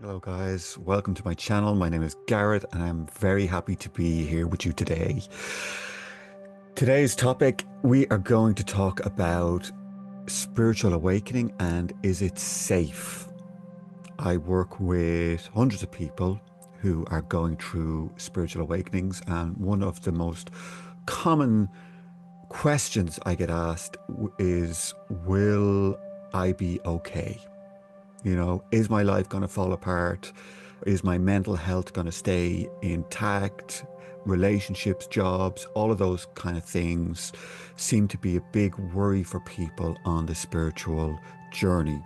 Hello guys, welcome to my channel. My name is Gareth and I'm very happy to be here with you today. Today's topic, we are going to talk about spiritual awakening and is it safe? I work with hundreds of people who are going through spiritual awakenings, and one of the most common questions I get asked is, will I be okay? Is my life going to fall apart? Is my mental health going to stay intact? Relationships, jobs, all of those kind of things seem to be a big worry for people on the spiritual journey.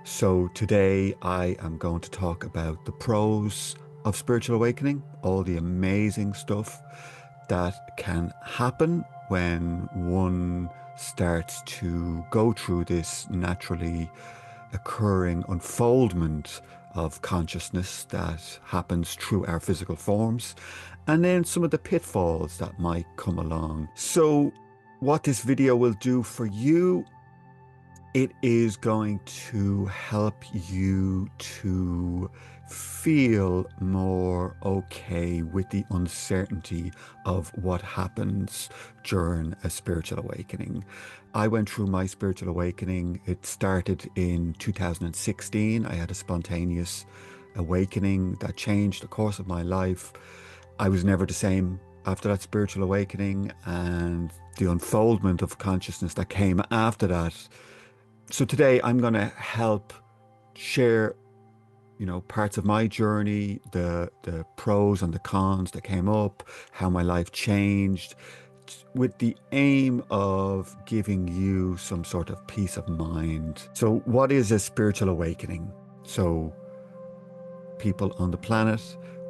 So today I am going to talk about the pros of spiritual awakening, all the amazing stuff that can happen when one starts to go through this naturally occurring unfoldment of consciousness that happens through our physical forms, and then some of the pitfalls that might come along. So what this video will do for you, it is going to help you to feel more okay with the uncertainty of what happens during a spiritual awakening. I went through my spiritual awakening. It started in 2016. I had a spontaneous awakening that changed the course of my life. I was never the same after that spiritual awakening and the unfoldment of consciousness that came after that. So today I'm going to help share, parts of my journey, the pros and the cons that came up, how my life changed, with the aim of giving you some sort of peace of mind. So what is a spiritual awakening? So people on the planet,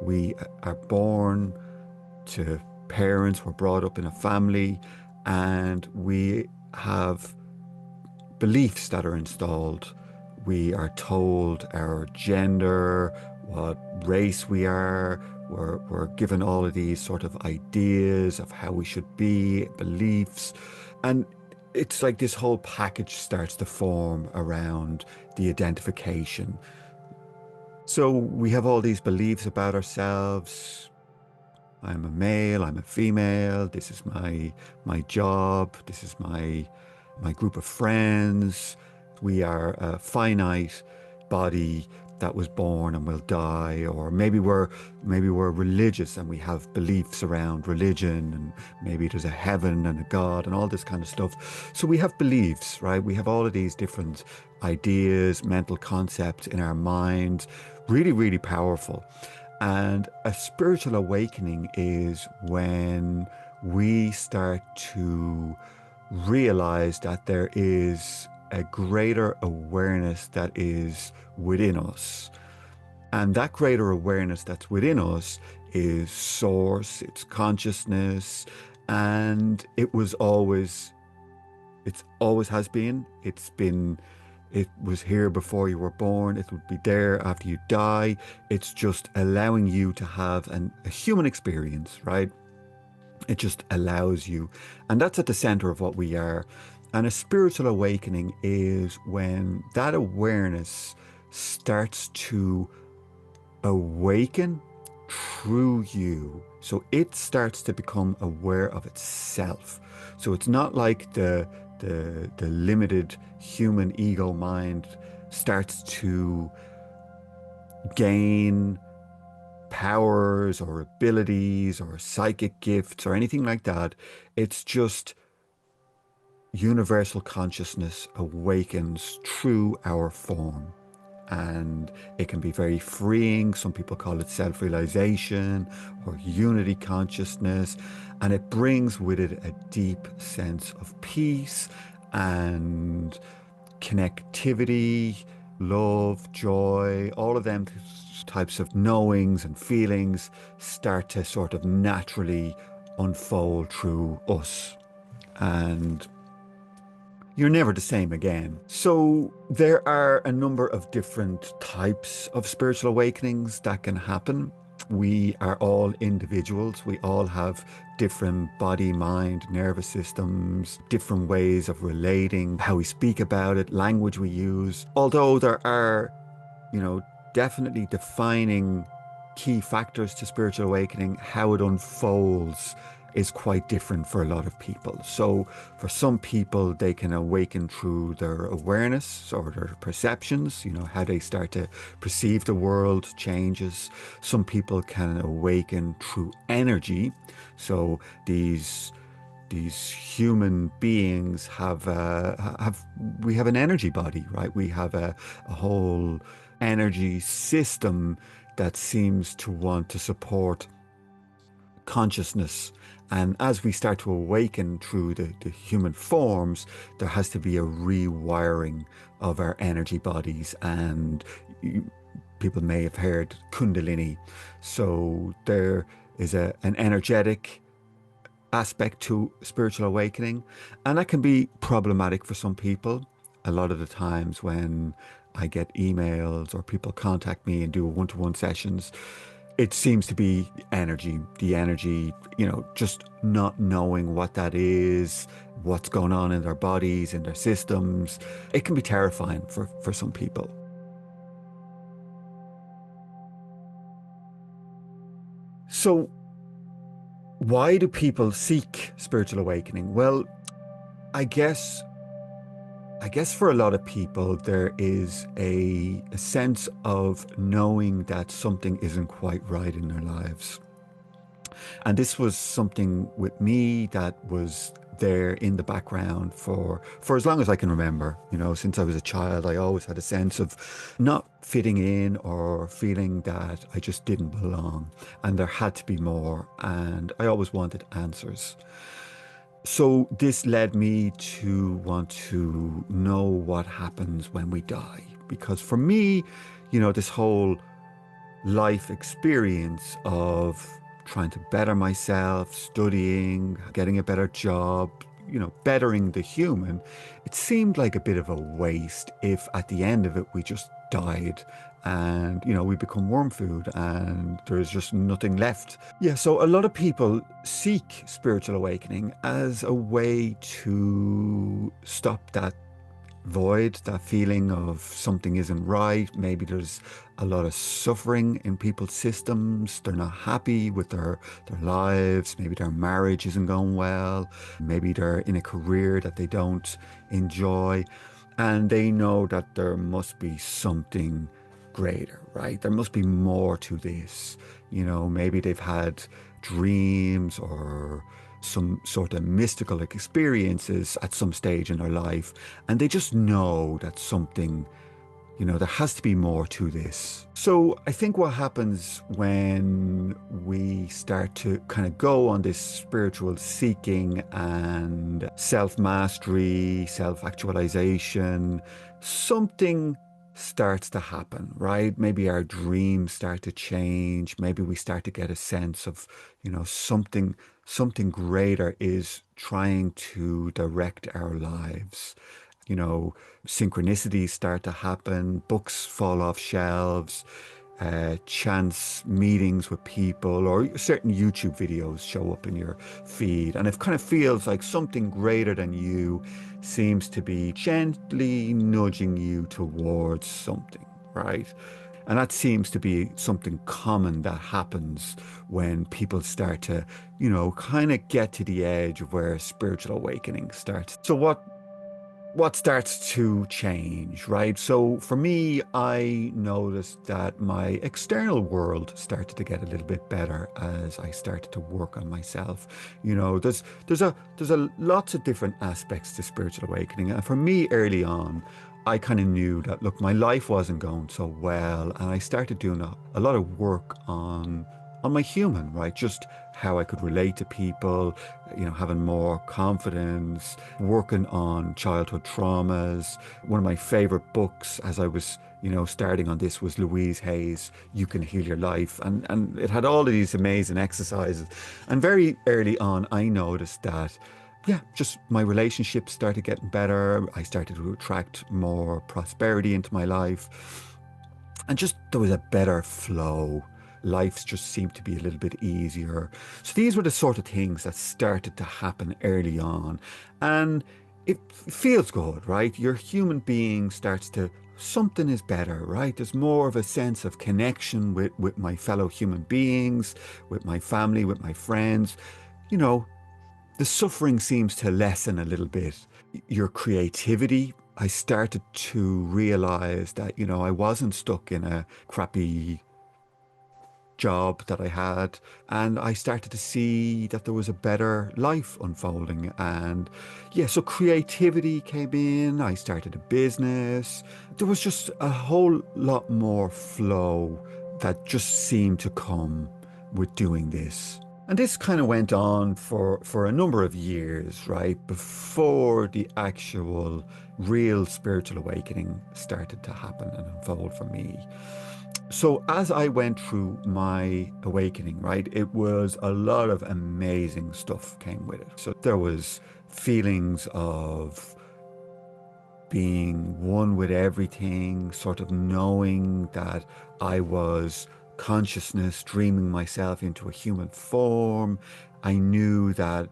we are born to parents, we're brought up in a family, and we have beliefs that are installed. We are told our gender, what race we are. We're given all of these sort of ideas of how we should be, beliefs. And it's like this whole package starts to form around the identification. So we have all these beliefs about ourselves. I'm a male, I'm a female, this is my job, this is my group of friends. We are a finite body that was born and will die, or maybe we're religious and we have beliefs around religion, and maybe there's a heaven and a God and all this kind of stuff. So we have beliefs, right? We have all of these different ideas, mental concepts in our mind, really, really powerful. And a spiritual awakening is when we start to realize that there is a greater awareness that is within us. And that greater awareness that's within us is source, it's consciousness, and it's always has been. It was here before you were born. It would be there after you die. It's just allowing you to have a human experience, right? It just allows you. And that's at the center of what we are. And a spiritual awakening is when that awareness starts to awaken through you. So it starts to become aware of itself. So it's not like the limited human ego mind starts to gain powers or abilities or psychic gifts or anything like that. It's just universal consciousness awakens through our form. And it can be very freeing. Some people call it self-realization or unity consciousness. And it brings with it a deep sense of peace and connectivity, love, joy, all of them types of knowings and feelings start to sort of naturally unfold through us. And you're never the same again. So there are a number of different types of spiritual awakenings that can happen. We are all individuals. We all have different body, mind, nervous systems, different ways of relating, how we speak about it, language we use. Although there are, you know, definitely defining key factors to spiritual awakening. How it unfolds is quite different for a lot of people. So, for some people, they can awaken through their awareness or their perceptions, how they start to perceive the world changes. Some people can awaken through energy. So, these human beings have we have an energy body, right? We have a whole energy system that seems to want to support consciousness. And as we start to awaken through the human forms, there has to be a rewiring of our energy bodies. And people may have heard Kundalini. So there is an energetic aspect to spiritual awakening. And that can be problematic for some people. A lot of the times when I get emails or people contact me and do one-to-one sessions, it seems to be the energy, just not knowing what that is, what's going on in their bodies, in their systems. It can be terrifying for some people. So, why do people seek spiritual awakening? Well, I guess I guess for a lot of people, there is a sense of knowing that something isn't quite right in their lives. And this was something with me that was there in the background for as long as I can remember. Since I was a child, I always had a sense of not fitting in or feeling that I just didn't belong. And there had to be more. And I always wanted answers. So this led me to want to know what happens when we die. Because for me, this whole life experience of trying to better myself, studying, getting a better job, bettering the human, it seemed like a bit of a waste if at the end of it we just died and we become worm food and there's just nothing left. Yeah, so a lot of people seek spiritual awakening as a way to stop that void, that feeling of something isn't right. Maybe there's a lot of suffering in people's systems. They're not happy with their lives. Maybe their marriage isn't going well. Maybe they're in a career that they don't enjoy. And they know that there must be something greater, right? There must be more to this. Maybe they've had dreams or some sort of mystical experiences at some stage in their life, and they just know that something, there has to be more to this. So I think what happens when we start to kind of go on this spiritual seeking and self-mastery, self-actualization, something starts to happen, right? Maybe our dreams start to change. Maybe we start to get a sense of, something greater is trying to direct our lives. Synchronicities start to happen, books fall off shelves, chance meetings with people, or certain YouTube videos show up in your feed. And it kind of feels like something greater than you seems to be gently nudging you towards something, right? And that seems to be something common that happens when people start to, kind of get to the edge of where spiritual awakening starts. So what starts to change, right? So for me, I noticed that my external world started to get a little bit better as I started to work on myself. There's a lots of different aspects to spiritual awakening. And for me early on, I kind of knew that, look, my life wasn't going so well. And I started doing a lot of work on my human, right? Just how I could relate to people, having more confidence, working on childhood traumas. One of my favorite books as I was, starting on this was Louise Hay's You Can Heal Your Life. And it had all of these amazing exercises. And very early on, I noticed that, yeah, just my relationships started getting better. I started to attract more prosperity into my life. And just there was a better flow. Life just seemed to be a little bit easier. So these were the sort of things that started to happen early on. And it feels good, right? Your human being starts to something is better, right? There's more of a sense of connection with my fellow human beings, with my family, with my friends. You know, the suffering seems to lessen a little bit. Your creativity, I started to realize that, I wasn't stuck in a crappy job that I had. And I started to see that there was a better life unfolding. And yeah, so creativity came in. I started a business. There was just a whole lot more flow that just seemed to come with doing this. And this kind of went on for a number of years, right? Before the actual real spiritual awakening started to happen and unfold for me. So as I went through my awakening, right, it was a lot of amazing stuff came with it. So there was feelings of being one with everything, sort of knowing that I was consciousness, dreaming myself into a human form. I knew that,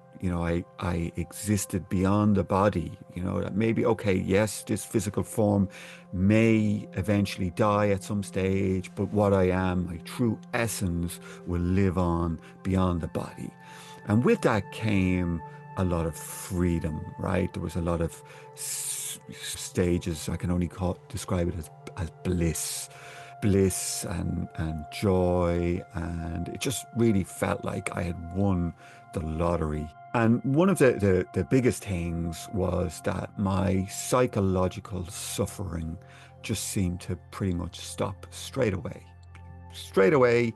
I existed beyond the body, that maybe, okay, yes, this physical form may eventually die at some stage, but what I am, my true essence, will live on beyond the body. And with that came a lot of freedom, right? There was a lot of stages. I can only describe it as bliss and joy. And it just really felt like I had won the lottery. And one of the biggest things was that my psychological suffering just seemed to pretty much stop straight away. Straight away,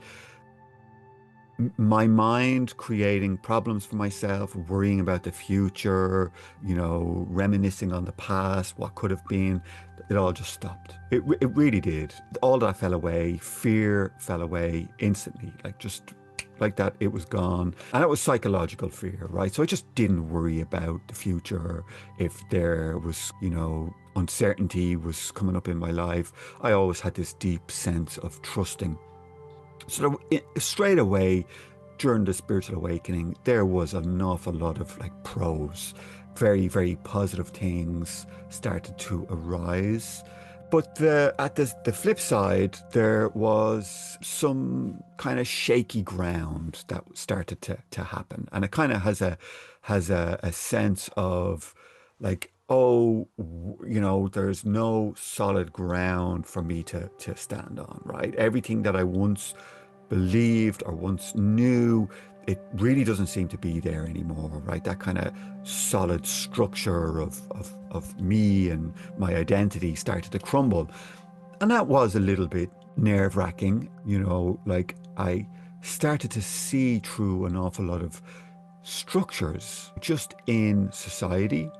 my mind creating problems for myself, worrying about the future, reminiscing on the past, what could have been, it all just stopped. It really did. All that fell away, fear fell away instantly, just like that, it was gone. And that was psychological fear, right? So I just didn't worry about the future. If there was, uncertainty was coming up in my life, I always had this deep sense of trusting. So straight away during the spiritual awakening, there was an awful lot of pros, very, very positive things started to arise. But at the flip side, there was some kind of shaky ground that started to happen. And it kind of has a sense of oh, there's no solid ground for me to stand on, right? Everything that I once believed or once knew, it really doesn't seem to be there anymore, right? That kind of solid structure of me and my identity started to crumble. And that was a little bit nerve-wracking, I started to see through an awful lot of structures just in society,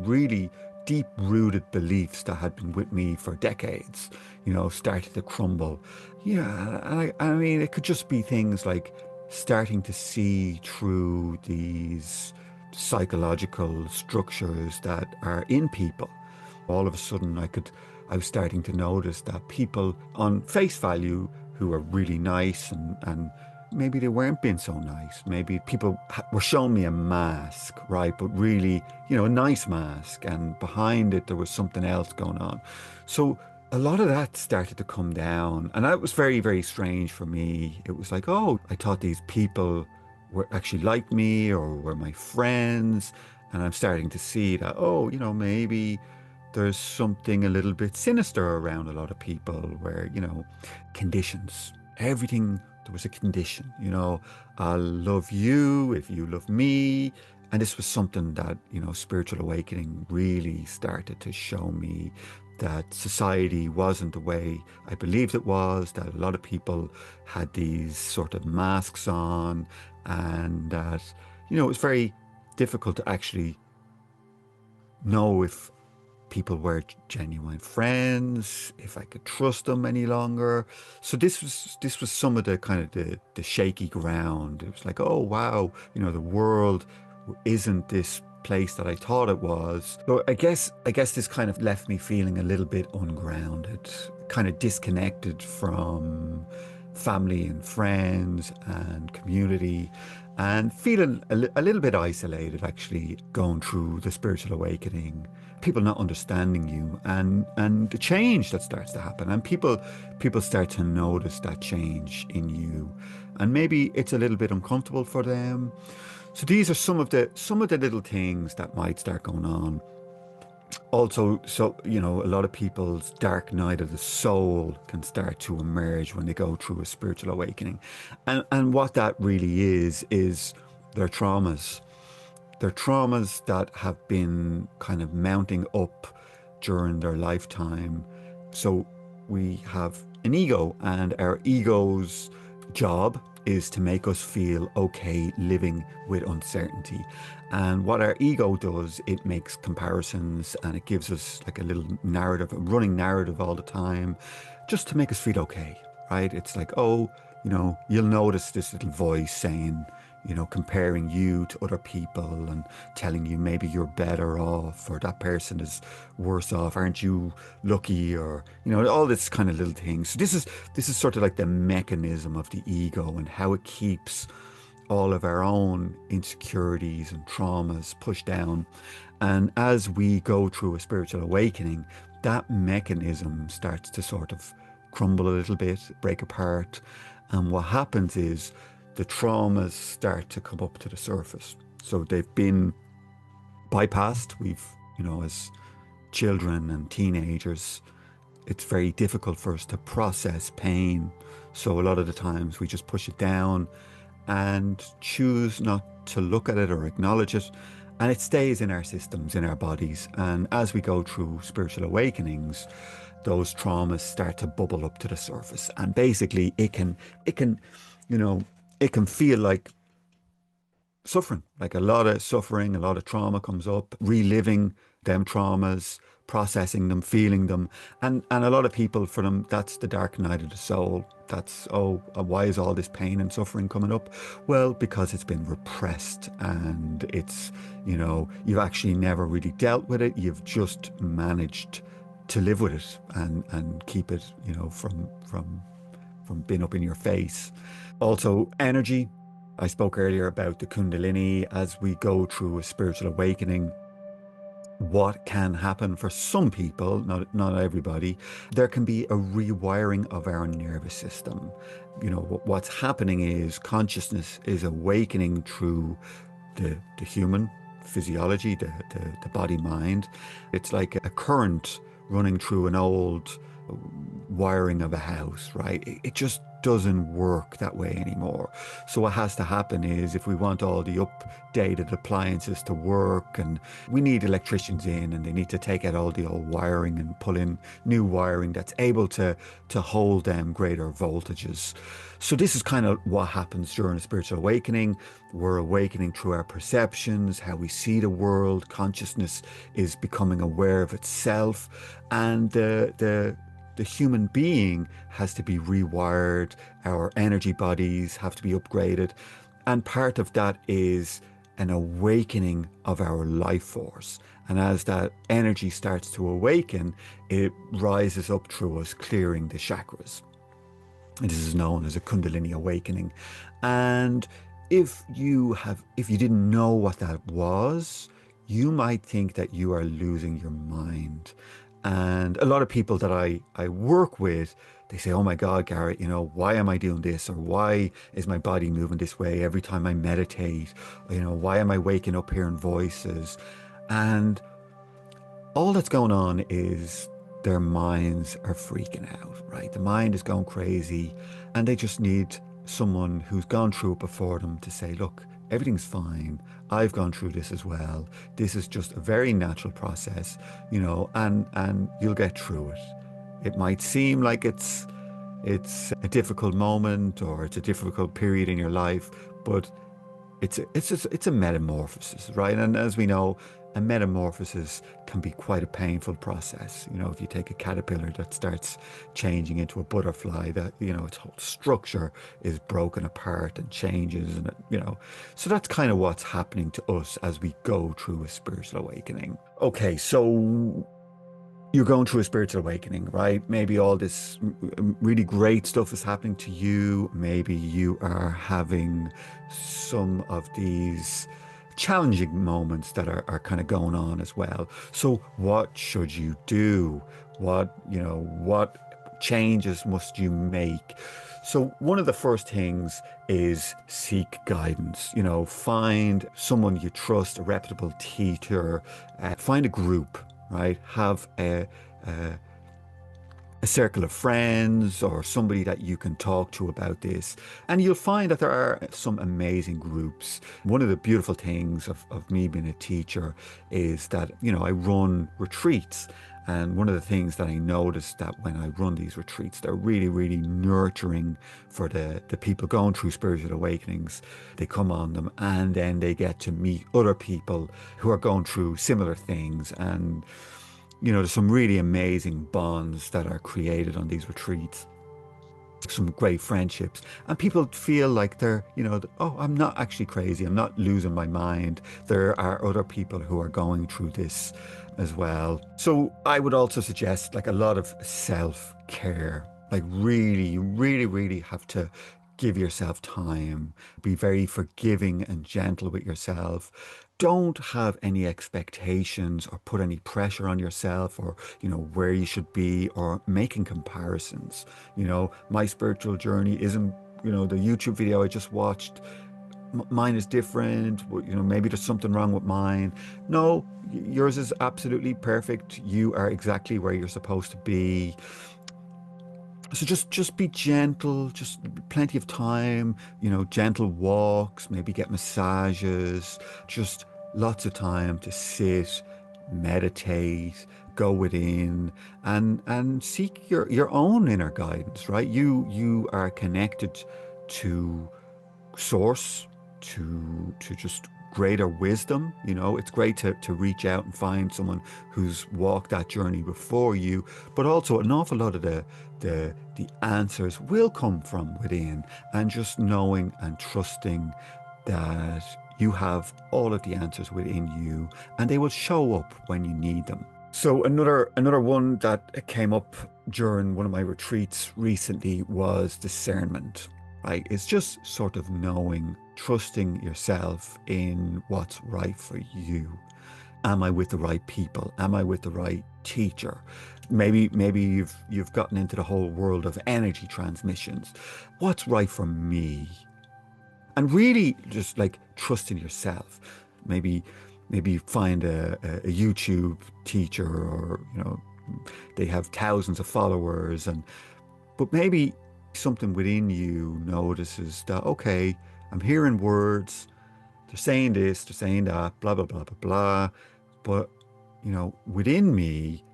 really deep-rooted beliefs that had been with me for decades, started to crumble. Yeah, I mean, it could just be things like starting to see through these psychological structures that are in people. All of a sudden, I was starting to notice that people on face value who are really nice and maybe they weren't being so nice. Maybe people were showing me a mask, right? But really, a nice mask. And behind it, there was something else going on. So a lot of that started to come down. And that was very, very strange for me. It was like, oh, I thought these people were actually like me or were my friends. And I'm starting to see that, oh, maybe there's something a little bit sinister around a lot of people where, conditions, everything, there was a condition, I'll love you if you love me. And this was something that, spiritual awakening really started to show me, that society wasn't the way I believed it was, that a lot of people had these sort of masks on, and that, it was very difficult to actually know if people were genuine friends, if I could trust them any longer. So this was some of the kind of the shaky ground. It was like, oh wow, the world isn't this place that I thought it was. So I guess this kind of left me feeling a little bit ungrounded, kind of disconnected from family and friends and community, and feeling a little bit isolated, actually, going through the spiritual awakening. people not understanding you, and the change that starts to happen, and people start to notice that change in you, and maybe it's a little bit uncomfortable for them. So these are some of the little things that might start going on. Also, so a lot of people's dark night of the soul can start to emerge when they go through a spiritual awakening, and what that really is their traumas. They're traumas that have been kind of mounting up during their lifetime. So we have an ego, and our ego's job is to make us feel okay living with uncertainty. And what our ego does, it makes comparisons, and it gives us like a little narrative, a running narrative all the time, just to make us feel okay, right? It's like, oh, you'll notice this little voice saying, comparing you to other people and telling you maybe you're better off or that person is worse off. Aren't you lucky? Or, all this kind of little things. So this is sort of like the mechanism of the ego and how it keeps all of our own insecurities and traumas pushed down. And as we go through a spiritual awakening, that mechanism starts to sort of crumble a little bit, break apart. And what happens is the traumas start to come up to the surface. So they've been bypassed. As children and teenagers, it's very difficult for us to process pain. So a lot of the times we just push it down and choose not to look at it or acknowledge it. And it stays in our systems, in our bodies. And as we go through spiritual awakenings, those traumas start to bubble up to the surface. And basically it can feel like suffering, like a lot of suffering, a lot of trauma comes up, reliving them traumas, processing them, feeling them. And a lot of people, for them, that's the dark night of the soul. That's, why is all this pain and suffering coming up? Well, because it's been repressed, and it's, you've actually never really dealt with it. You've just managed to live with it and keep it, from being up in your face. Also, energy. I spoke earlier about the Kundalini. As we go through a spiritual awakening, what can happen for some people, not everybody, there can be a rewiring of our nervous system. What's happening is consciousness is awakening through the human physiology, the body mind. It's like a current running through an old wiring of a house, right? It just doesn't work that way anymore. So what has to happen is, if we want all the updated appliances to work, and we need electricians in, and they need to take out all the old wiring and pull in new wiring that's able to hold them greater voltages. So this is kind of what happens during a spiritual awakening. We're awakening through our perceptions, how we see the world. Consciousness is becoming aware of itself, and the human being has to be rewired. Our energy bodies have to be upgraded. And part of that is an awakening of our life force. And as that energy starts to awaken, it rises up through us, clearing the chakras. And this is known as a Kundalini awakening. And if you didn't know what that was, you might think that you are losing your mind. And a lot of people that I work with, they say, oh my God, Gareth, why am I doing this? Or why is my body moving this way every time I meditate? Why am I waking up hearing voices? And all that's going on is their minds are freaking out, right? The mind is going crazy, and they just need someone who's gone through it before them to say, look, everything's fine. I've gone through this as well. This is just a very natural process, and you'll get through it. It might seem like it's a difficult moment, or it's a difficult period in your life, but it's a metamorphosis, right? And as we know, a metamorphosis can be quite a painful process. If you take a caterpillar that starts changing into a butterfly, that, its whole structure is broken apart and changes, and so that's kind of what's happening to us as we go through a spiritual awakening. Okay, so you're going through a spiritual awakening, right? Maybe all this really great stuff is happening to you. Maybe you are having some of these challenging moments that are kind of going on as well. So what should you do? What changes must you make? So one of the first things is seek guidance. Find someone you trust, a reputable teacher, find a group, right? Have a circle of friends or somebody that you can talk to about this. And you'll find that there are some amazing groups. One of the beautiful things of me being a teacher is that, I run retreats. And one of the things that I noticed that when I run these retreats, they're really, really nurturing for the people going through spiritual awakenings. They come on them and then they get to meet other people who are going through similar things. And there's some really amazing bonds that are created on these retreats, some great friendships, and people feel like they're, oh, I'm not actually crazy. I'm not losing my mind. There are other people who are going through this as well. So I would also suggest like a lot of self-care, like really, you really, really have to give yourself time, be very forgiving and gentle with yourself. Don't have any expectations or put any pressure on yourself or, where you should be or making comparisons. My spiritual journey isn't, the YouTube video I just watched, mine is different. Maybe there's something wrong with mine. No, yours is absolutely perfect. You are exactly where you're supposed to be. So just be gentle, just plenty of time, gentle walks, maybe get massages, just lots of time to sit, meditate, go within and seek your own inner guidance, right? You are connected to source, to just greater wisdom. It's great to reach out and find someone who's walked that journey before you, but also an awful lot of the answers will come from within, and just knowing and trusting that you have all of the answers within you and they will show up when you need them. So another one that came up during one of my retreats recently was discernment. Right? It's just sort of knowing, trusting yourself in what's right for you. Am I with the right people? Am I with the right teacher? Maybe you've gotten into the whole world of energy transmissions. What's right for me? And really just like trusting yourself. Maybe find a YouTube teacher, or they have thousands of followers, but maybe something within you notices that, okay, I'm hearing words, they're saying this, they're saying that, blah, blah, blah, blah, blah. But, within me,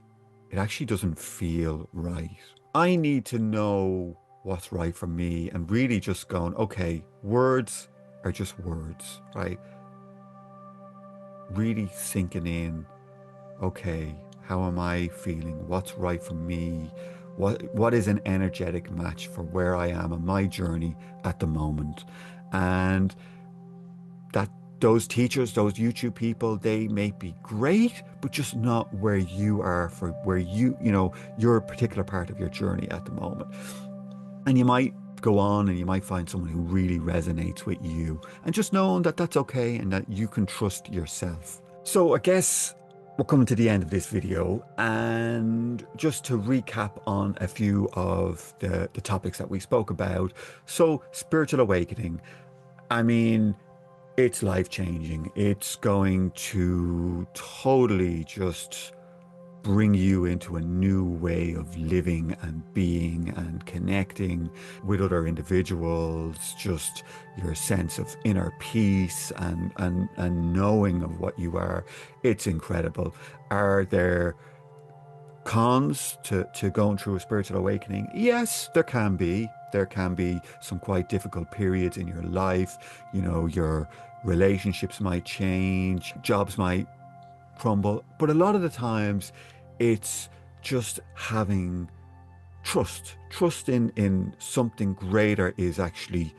it actually doesn't feel right. I need to know what's right for me and really just going, okay, words are just words, right? Really sinking in, okay, how am I feeling? What's right for me? What is an energetic match for where I am on my journey at the moment? And that those teachers, those YouTube people, they may be great, but just not where you are for where your particular part of your journey at the moment. And you might go on and you might find someone who really resonates with you, and just knowing that that's okay and that you can trust yourself. So I guess we're coming to the end of this video, and just to recap on a few of the topics that we spoke about. So spiritual awakening, I mean, it's life-changing. It's going to totally just bring you into a new way of living and being and connecting with other individuals, just your sense of inner peace and knowing of what you are. It's incredible. Are there cons to going through a spiritual awakening? Yes, there can be. There can be some quite difficult periods in your life. Your relationships might change, jobs might crumble, but a lot of the times it's just having trust in something greater is actually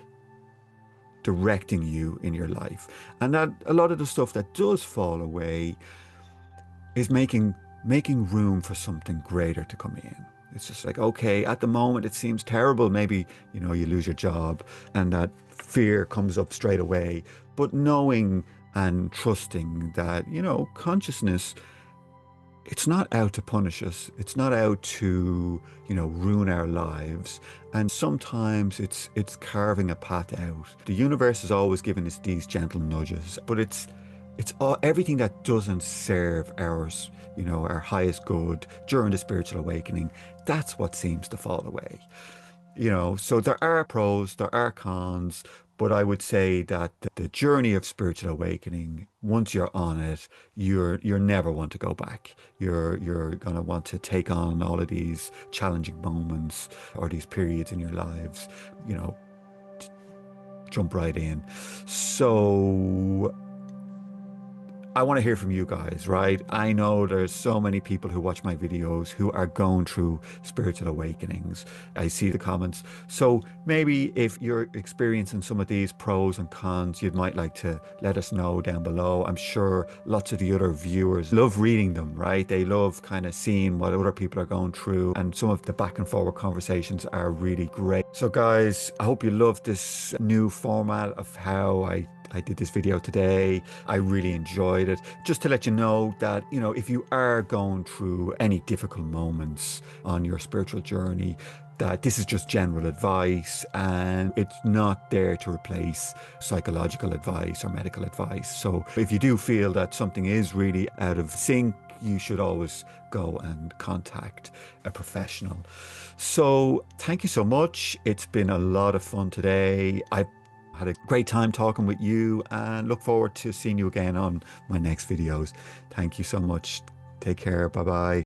directing you in your life. And that a lot of the stuff that does fall away is making room for something greater to come in. It's just like, okay, at the moment it seems terrible. Maybe, you lose your job and that fear comes up straight away. But knowing and trusting that, consciousness, it's not out to punish us. It's not out to, ruin our lives. And sometimes it's carving a path out. The universe is always giving us these gentle nudges, but it's all everything that doesn't serve ours, our highest good during the spiritual awakening. That's what seems to fall away. So there are pros, there are cons, but I would say that the journey of spiritual awakening, once you're on it, you're never want to go back. You're gonna want to take on all of these challenging moments or these periods in your lives, you know, jump right in. So I want to hear from you guys, right? I know there's so many people who watch my videos who are going through spiritual awakenings. I see the comments. So maybe if you're experiencing some of these pros and cons, you might like to let us know down below. I'm sure lots of the other viewers love reading them, right? They love kind of seeing what other people are going through, and some of the back and forward conversations are really great. So guys, I hope you love this new format of how I did this video today. I really enjoyed it. Just to let you know that, if you are going through any difficult moments on your spiritual journey, that this is just general advice and it's not there to replace psychological advice or medical advice. So if you do feel that something is really out of sync, you should always go and contact a professional. So thank you so much. It's been a lot of fun today. I had a great time talking with you and look forward to seeing you again on my next videos. Thank you so much. Take care. Bye bye.